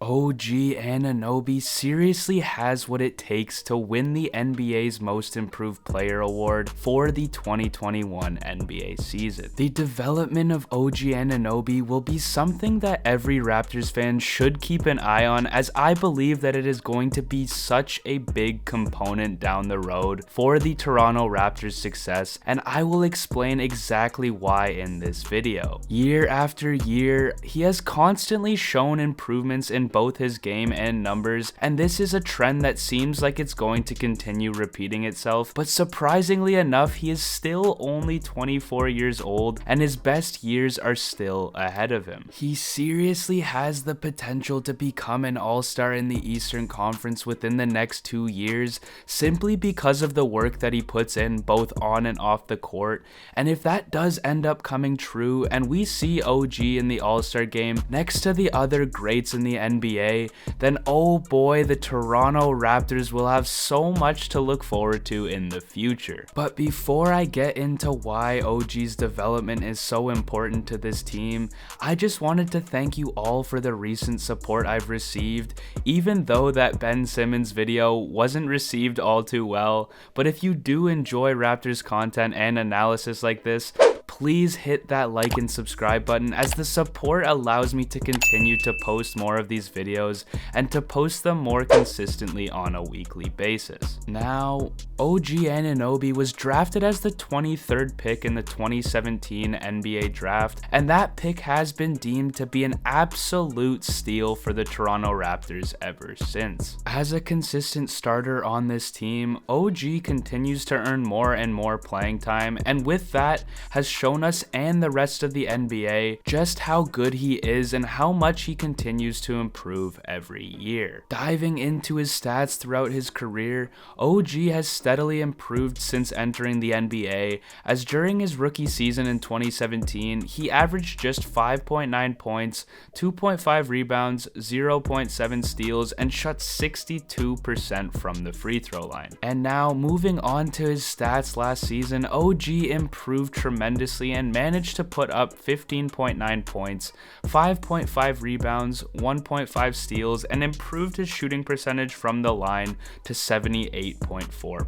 OG Anunoby seriously has what it takes to win the NBA's Most Improved Player award for the 2021 NBA season. The development of OG Anunoby will be something that every Raptors fan should keep an eye on, as I believe that it is going to be such a big component down the road for the Toronto Raptors' success, and I will explain exactly why in this video. Year after year, he has constantly shown improvements in both his game and numbers, and this is a trend that seems like it's going to continue repeating itself, but surprisingly enough, he is still only 24 years old and his best years are still ahead of him. He seriously has the potential to become an all-star in the Eastern Conference within the next 2 years, simply because of the work that he puts in both on and off the court. And if that does end up coming true and we see OG in the All-Star game next to the other greats in the NBA, then oh boy, the Toronto Raptors will have so much to look forward to in the future. But before I get into why OG's development is so important to this team, I just wanted to thank you all for the recent support I've received, even though that Ben Simmons video wasn't received all too well. But if you do enjoy Raptors content and analysis like this, please hit that like and subscribe button, as the support allows me to continue to post more of these videos and to post them more consistently on a weekly basis. Now, OG Anunoby was drafted as the 23rd pick in the 2017 NBA draft, and that pick has been deemed to be an absolute steal for the Toronto Raptors ever since. As a consistent starter on this team, OG continues to earn more and more playing time, and with that has shown us and the rest of the NBA just how good he is and how much he continues to improve every year. Diving into his stats throughout his career, OG has steadily improved since entering the NBA, as during his rookie season in 2017, he averaged just 5.9 points, 2.5 rebounds, 0.7 steals, and shot 62% from the free throw line. And now, moving on to his stats last season, OG improved tremendously and managed to put up 15.9 points, 5.5 rebounds, 1.5 steals, and improved his shooting percentage from the line to 78.4%.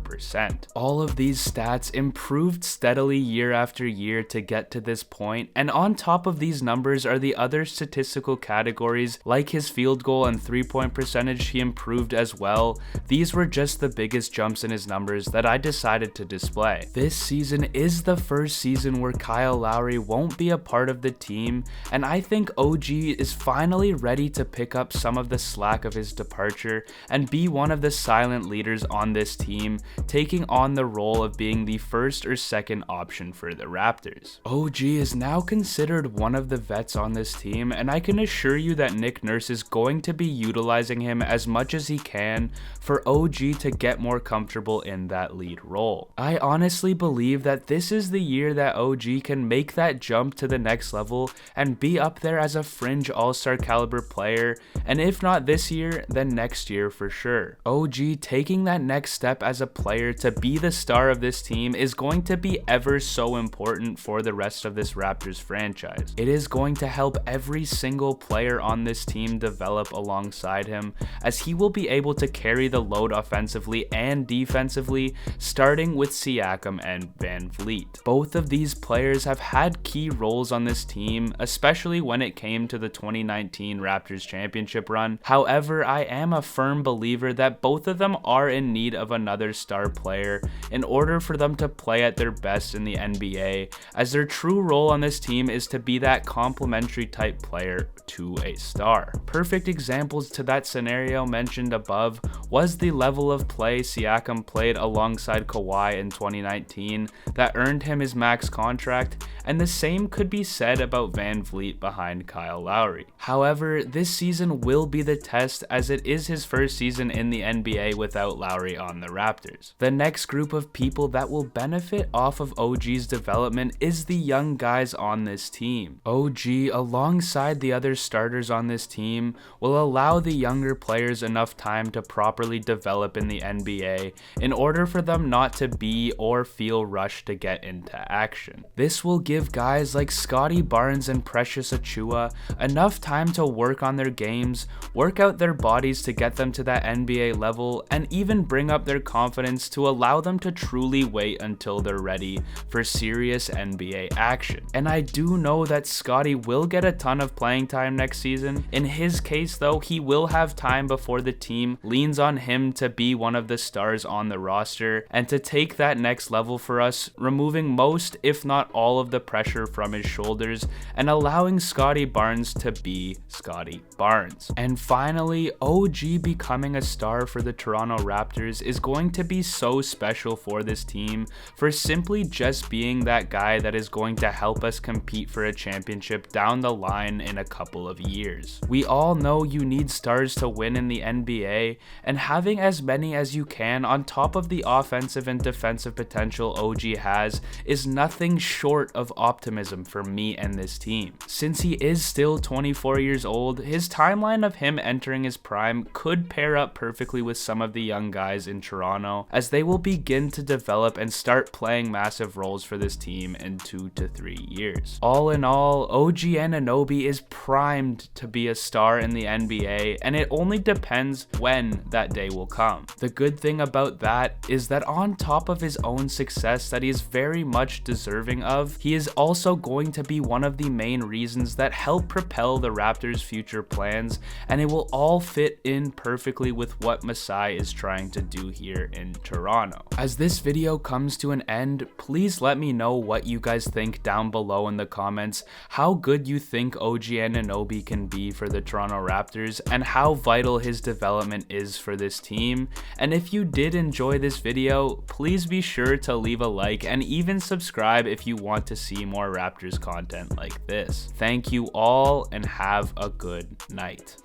All of these stats improved steadily year after year to get to this point, and on top of these numbers are the other statistical categories like his field goal and 3-point percentage. He improved as well. These were just the biggest jumps in his numbers that I decided to display. This season is the first season where Kyle Lowry won't be a part of the team, and I think OG is finally ready to pick up some of the slack of his departure and be one of the silent leaders on this team, taking on the role of being the first or second option for the Raptors. OG is now considered one of the vets on this team, and I can assure you that Nick Nurse is going to be utilizing him as much as he can for OG to get more comfortable in that lead role. I honestly believe that this is the year that OG can make that jump to the next level and be up there as a fringe all-star caliber player, and if not this year, then next year for sure. OG taking that next step as a player to be the star of this team is going to be ever so important for the rest of this Raptors franchise. It is going to help every single player on this team develop alongside him, as he will be able to carry the load offensively and defensively, starting with Siakam and Van Vliet. Both of these players have had key roles on this team, especially when it came to the 2019 Raptors championship run. However, I am a firm believer that both of them are in need of another star player in order for them to play at their best in the NBA, as their true role on this team is to be that complementary type player to a star. Perfect examples to that scenario mentioned above was the level of play Siakam played alongside Kawhi in 2019 that earned him his max contract, and the same could be said about Van Vliet behind Kyle Lowry. However, this season will be the test, as it is his first season in the NBA without Lowry on the Raptors. The next group of people that will benefit off of OG's development is the young guys on this team. OG, alongside the other starters on this team, will allow the younger players enough time to properly develop in the NBA in order for them not to be or feel rushed to get into action. This will give guys like Scottie Barnes and Precious Achiuwa enough time to work on their games, work out their bodies to get them to that NBA level, and even bring up their confidence to allow them to truly wait until they're ready for serious NBA action. And I do know that Scottie will get a ton of playing time next season. In his case though, he will have time before the team leans on him to be one of the stars on the roster and to take that next level for us, removing most if not all of the pressure from his shoulders and allowing Scottie Barnes to be Scottie Barnes. And finally, OG becoming a star for the Toronto Raptors is going to be so special for this team for simply just being that guy that is going to help us compete for a championship down the line in a couple of years. We all know you need stars to win in the NBA, and having as many as you can on top of the offensive and defensive potential OG has is nothing short of optimism for me and this team. Since he is still 24 years old, his timeline of him entering his prime could pair up perfectly with some of the young guys in Toronto, as they will begin to develop and start playing massive roles for this team in 2 to 3 years. All in all, OG Anunoby is primed to be a star in the NBA, and it only depends when that day will come. The good thing about that is that on top of his own success that he is very much deserving of, he is also going to be one of the main reasons that help propel the Raptors' future plans, and it will all fit in perfectly with what Masai is trying to do here in Toronto. As this video comes to an end, please let me know what you guys think down below in the comments, how good you think OG Anunoby can be for the Toronto Raptors, and how vital his development is for this team. And if you did enjoy this video, please be sure to leave a like and even subscribe if you want to see more Raptors content like this. Thank you all and have a good night.